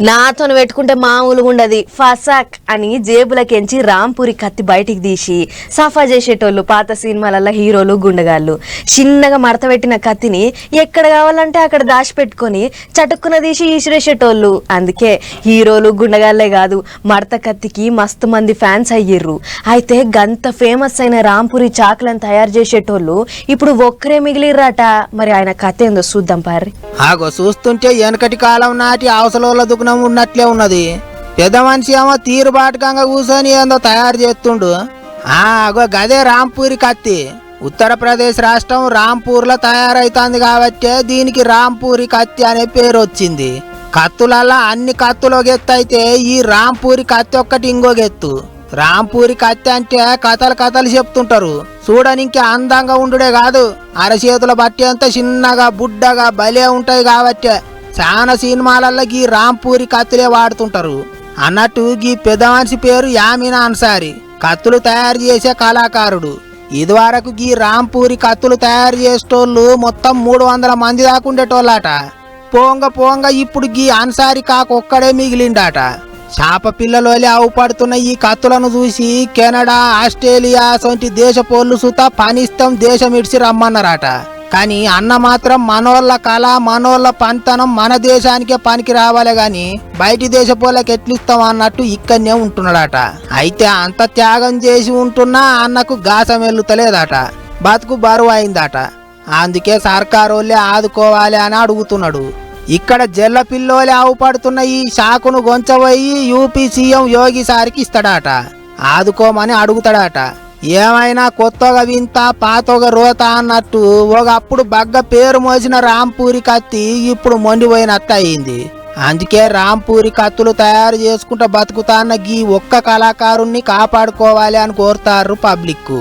నాతో పెట్టుకుంటే మామూలుగా ఉండదు. ఫసాక్ అని జేబులకెంచి రాంపూరి కత్తి బయటికి తీసి సఫా చేసేటోళ్ళు పాత సినిమాలలో హీరోలు గుండగాళ్ళు. చిన్నగా మడత పెట్టిన కత్తిని ఎక్కడ కావాలంటే అక్కడ దాచిపెట్టుకొని చటుక్కున తీసి ఈసిరేసేటోళ్ళు. అందుకే హీరోలు గుండగాళ్లే కాదు, మడత కత్తికి మస్తు మంది ఫ్యాన్స్ అయ్యిర్రు. అయితే గంత ఫేమస్ అయిన రాంపూరి చాకులను తయారు చేసేటోళ్ళు ఇప్పుడు ఒక్కరే మిగిలిర్రట. మరి ఆయన కథ ఏందో చూద్దాం పారి. చూస్తుంటే వెనకటి కాలం నాటి అవసరంలో దుకుణం ఉన్నట్లే ఉన్నది. పెద్ద మనిషి ఏమో తీరుబాటుకంగా కూర్చొని ఏందో తయారు చేస్తుండు. గదే రాంపూరి కత్తి. ఉత్తరప్రదేశ్ రాష్ట్రం రాంపూర్లో తయారైతుంది కాబట్టి దీనికి రాంపూరి కత్తి అనే పేరు వచ్చింది. కత్తులల్లా అన్ని కత్తులు ఒక ఎత్తు అయితే ఈ రాంపూరి కత్తి ఒక్కటి ఇంకొక ఎత్తు. రాంపూరి కత్తి అంటే కథలు చెప్తుంటారు. చూడనికి అందంగా ఉండుడే కాదు, అరచేతుల బట్టి అంత చిన్నగా బుడ్డగా భలే ఉంటాయి కాబట్టి చాలా సినిమాలలో గీ రాంపూరి కత్తులే వాడుతుంటారు. అన్నట్టు గీ పెద్ద మనిషి పేరు యామిన్ అన్సారీ, కత్తులు తయారు చేసే కళాకారుడు. ఇదివరకు గీ రాంపూరి కత్తులు తయారు చేసేటోళ్ళు మొత్తం 300 మంది దాకా ఉండేటోళ్ళట. పోంగ ఇప్పుడు గీ అన్సారీ కాకొక్కడే మిగిలిండట. చేప పిల్లలోలి అవుపడుతున్న ఈ కత్తులను చూసి కెనడా, ఆస్ట్రేలియా వంటి దేశపోళ్ళు సుతా పనిస్తాం దేశం ఇడిచి రమ్మన్నారట. కానీ అన్న మాత్రం మనోళ్ళ కళ మనోళ్ళ పనితనం మన దేశానికే పనికి రావాలి గాని బయటి దేశపోళ్ళకి ఎట్లిస్తాం అన్నట్టు ఇక్కడనే ఉంటున్నాడట. అయితే అంత త్యాగం చేసి ఉంటున్నా అన్నకు గాసం వెళ్తలేదట, బతుకు బరువు అయిందట. అందుకే సర్కారోళ్ళే ఆదుకోవాలి అని అడుగుతున్నాడు. ఇక్కడ జల్ల పిల్లోలే అవుపడుతున్న ఈ షాకును గొంచబోయి యూపీ సీఎం యోగి సారికి ఇస్తాడట, ఆదుకోమని అడుగుతాడట. ఏమైనా కొత్తగా వింత పాతగా రోత అన్నట్టు ఒకప్పుడు బగ్గ పేరు మోసిన రాంపూరి కత్తి ఇప్పుడు మొండిపోయినట్టు అయింది. అందుకే రాంపూరి కత్తులు తయారు చేసుకుంటూ బతుకుతాన్న గీ ఒక్క కళాకారుణ్ణి కాపాడుకోవాలి అని కోరుతారు పబ్లిక్.